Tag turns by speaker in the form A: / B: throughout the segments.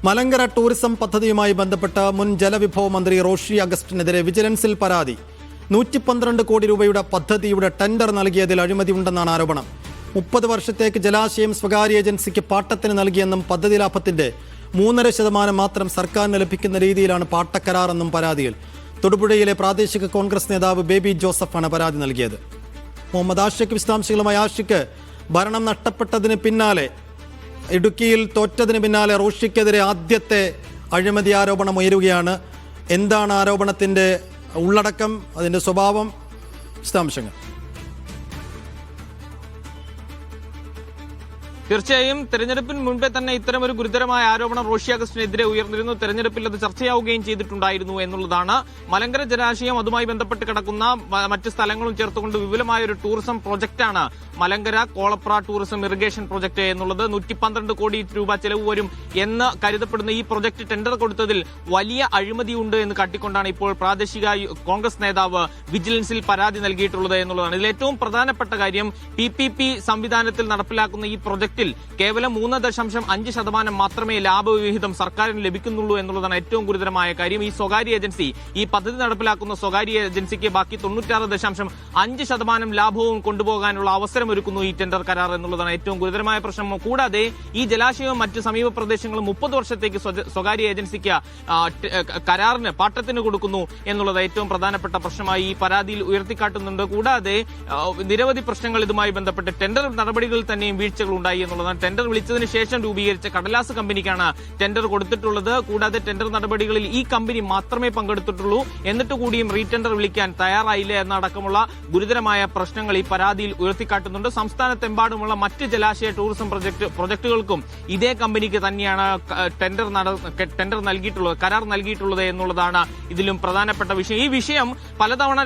A: Malankara tourism പദ്ധതിയുമായി ബന്ധപ്പെട്ട് മുൻ ജലവിഭവ മന്ത്രി റോഷി അഗസ്റ്റിനെതിരെ വിജിലൻസിൽ പരാതി. 112 കോടി രൂപയുടെ പദ്ധതിയുടെ ടെൻഡർ നൽകിയതിൽ അഴിമതിയുണ്ടെന്നാണ് ആരോപണം. 30 വർഷത്തേക്ക് ജലാശയം സ്വകാര്യ ഏജൻസിക്ക് പാട്ടത്തിന് നൽകിയെന്നും പദ്ധതി ലാഭത്തിന്റെ 3.5% മാത്രം സർക്കാരിന് ലഭിക്കുന്ന രീതിയിലാണ് പാട്ടക്കരാറെന്നും പരാതിയിൽ. തൊടുപുഴയിലെ പ്രാദേശിക കോൺഗ്രസ് നേതാവ് ബേബി ജോസഫാണ് പരാതി നൽകിയത്. മുഹമ്മദ് ആഷിഖ് വിശദാംശങ്ങളുമായി. ആഷിഖ്, ഭരണം നഷ്ടപ്പെട്ടതിന് പിന്നാലെ, ഇടുക്കിയിൽ തോറ്റതിന് പിന്നാലെ റോഷിക്കെതിരെ ആദ്യത്തെ അഴിമതി ആരോപണം ഉയരുകയാണ്. എന്താണ് ആരോപണത്തിന്റെ ഉള്ളടക്കം, അതിന്റെ സ്വഭാവം, വിശദാംശങ്ങൾ?
B: തീർച്ചയായും തെരഞ്ഞെടുപ്പിന് മുൻപേ തന്നെ ഇത്തരം ഒരു ഗുരുതരമായ ആരോപണം റോഷി അഗസ്റ്റിനെതിരെ ഉയർന്നിരുന്നു. തെരഞ്ഞെടുപ്പിൽ അത് ചർച്ചയാവുകയും ചെയ്തിട്ടുണ്ടായിരുന്നു എന്നുള്ളതാണ്. മലങ്കര ജലാശയം, അതുമായി ബന്ധപ്പെട്ട് കിടക്കുന്ന മറ്റ് സ്ഥലങ്ങളും ചേർത്തുകൊണ്ട് വിപുലമായ ഒരു ടൂറിസം പ്രൊജക്ടാണ് Malankara Kolapra tourism irrigation project എന്നുള്ളത്. 112 കോടി രൂപ ചെലവ് വരും എന്ന് കരുതപ്പെടുന്ന ഈ പ്രൊജക്ട് ടെൻഡർ കൊടുത്തതിൽ വലിയ അഴിമതിയുണ്ട് എന്ന് കാട്ടിക്കൊണ്ടാണ് ഇപ്പോൾ പ്രാദേശിക കോൺഗ്രസ് നേതാവ് വിജിലൻസിൽ പരാതി നൽകിയിട്ടുള്ളത് എന്നുള്ളതാണ്. ഇതിൽ ഏറ്റവും പ്രധാനപ്പെട്ട കാര്യം, PPP സംവിധാനത്തിൽ നടപ്പിലാക്കുന്ന ഈ പ്രൊജക്ട് കേവലം 3.5% മാത്രമേ ലാഭവിഹിതം സർക്കാരിന് ലഭിക്കുന്നുള്ളൂ എന്നുള്ളതാണ് ഏറ്റവും ഗുരുതരമായ കാര്യം. ഈ സ്വകാര്യ ഏജൻസി, ഈ പദ്ധതി നടപ്പിലാക്കുന്ന സ്വകാര്യ ഏജൻസിക്ക് ബാക്കി 96.5% ലാഭവും കൊണ്ടുപോകാനുള്ള അവസരമൊരുക്കുന്നു ഈ ടെൻഡർ കരാർ എന്നുള്ളതാണ് ഏറ്റവും ഗുരുതരമായ പ്രശ്നം. കൂടാതെ ഈ ജലാശയവും മറ്റ് സമീപ പ്രദേശങ്ങളും 30 വർഷത്തേക്ക് സ്വകാര്യ ഏജൻസിക്ക് കരാറിന് പാട്ടത്തിന് കൊടുക്കുന്നു എന്നുള്ളത് ഏറ്റവും പ്രധാനപ്പെട്ട പ്രശ്നമായി ഈ പരാതിയിൽ ഉയർത്തിക്കാട്ടുന്നുണ്ട്. കൂടാതെ നിരവധി പ്രശ്നങ്ങൾ ഇതുമായി ബന്ധപ്പെട്ട് ടെൻഡർ നടപടികളിൽ തന്നെയും വീഴ്ചകൾ ഉണ്ടായി എന്നുള്ളതാണ്. ടെൻഡർ വിളിച്ചതിന് ശേഷം രൂപീകരിച്ച കടലാസ് കമ്പനിക്കാണ് ടെൻഡർ കൊടുത്തിട്ടുള്ളത്. കൂടാതെ ടെൻഡർ നടപടികളിൽ ഈ കമ്പനി മാത്രമേ പങ്കെടുത്തിട്ടുള്ളൂ. എന്നിട്ട് കൂടിയും റീടെൻഡർ വിളിക്കാൻ തയ്യാറായില്ല എന്നടക്കമുള്ള ഗുരുതരമായ പ്രശ്നങ്ങൾ ഈ പരാതിയിൽ ഉയർത്തിക്കാട്ടുന്നുണ്ട്. സംസ്ഥാനത്തെമ്പാടുമുള്ള മറ്റ് ജലാശയ ടൂറിസം പ്രൊജക്ടുകൾക്കും ഇതേ കമ്പനിക്ക് തന്നെയാണ് ടെൻഡർ നൽകിയിട്ടുള്ളത്, കരാർ നൽകിയിട്ടുള്ളത് എന്നുള്ളതാണ് ഇതിലും പ്രധാനപ്പെട്ട വിഷയം. ഈ വിഷയം പലതവണ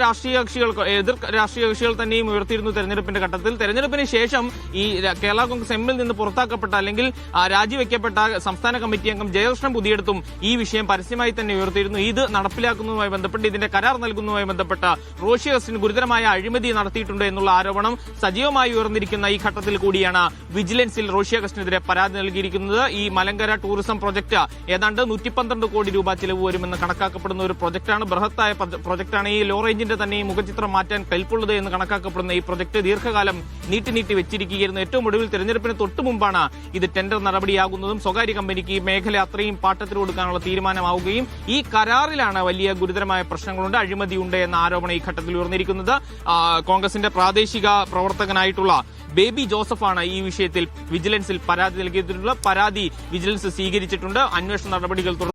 B: എതിർ രാഷ്ട്രീയ കക്ഷികൾ തന്നെയും ഉയർത്തിയിരുന്നു തെരഞ്ഞെടുപ്പിന്റെ ഘട്ടത്തിൽ. തെരഞ്ഞെടുപ്പിന് ശേഷം ഈ കേരള കോൺഗ്രസ് എമ്മിൽ നിന്ന് പുറത്താക്കപ്പെട്ട അല്ലെങ്കിൽ രാജിവെക്കപ്പെട്ട സംസ്ഥാന കമ്മിറ്റി അംഗം ജയകൃഷ്ണൻ പുതിയെടുത്തും ഈ വിഷയം പരസ്യമായി തന്നെ ഉയർത്തിയിരുന്നു. ഇത് നടപ്പിലാക്കുന്നതുമായി ബന്ധപ്പെട്ട്, ഇതിന്റെ കരാർ നൽകുന്നതുമായി ബന്ധപ്പെട്ട റോഷി അഗസ്റ്റിൻ ഗുരുതരമായ അഴിമതി നടത്തിയിട്ടുണ്ട് എന്നുള്ള ആരോപണം സജീവമായി ഉയർന്നിരിക്കുന്ന ഈ ഘട്ടത്തിൽ കൂടിയാണ് വിജിലൻസിൽ റോഷി അഗസ്റ്റിനെതിരെ പരാതി നൽകിയിരിക്കുന്നത്. ഈ മലങ്കര ടൂറിസം പ്രൊജക്ട് ഏതാണ്ട് 112 കോടി രൂപ ചിലവ് വരുമെന്ന് കണക്കാക്കപ്പെടുന്ന ഒരു പ്രൊജക്ടാണ്. ബൃഹത്തായ പ്രൊജക്ടാണ്. ഈ ലോ റേഞ്ചിന്റെ തന്നെ മുഖചിത്രം മാറ്റാൻ കൽപ്പുള്ളത് എന്ന് കണക്കാക്കപ്പെടുന്ന ഈ പ്രൊജക്ട് ദീർഘകാലം നീട്ടി വെച്ചിരിക്കുകയായിരുന്നു. ഏറ്റവും ഒടുവിൽ തെരഞ്ഞെടുപ്പിന് തൊട്ടു മുമ്പാണ് ഇത് ടെൻഡർ നടപടിയാകുന്നതും സ്വകാര്യ കമ്പനിക്ക് മേഖല അത്രയും പാട്ടത്തിന് കൊടുക്കാനുള്ള തീരുമാനമാവുകയും ഈ കരാറിലാണ് വലിയ ഗുരുതരമായ പ്രശ്നങ്ങളുണ്ട്, അഴിമതിയുണ്ട് എന്ന ആരോപണം ഈ ഘട്ടത്തിൽ ഉയർന്നിരിക്കുന്നത്. കോൺഗ്രസിന്റെ പ്രാദേശിക പ്രവർത്തകനായിട്ടുള്ള ബേബി ജോസഫാണ് ഈ വിഷയത്തിൽ വിജിലൻസിൽ പരാതി നൽകിയിട്ടുള്ള പരാതി വിജിലൻസ് സ്വീകരിച്ചിട്ടുണ്ട്. അന്വേഷണ നടപടികൾ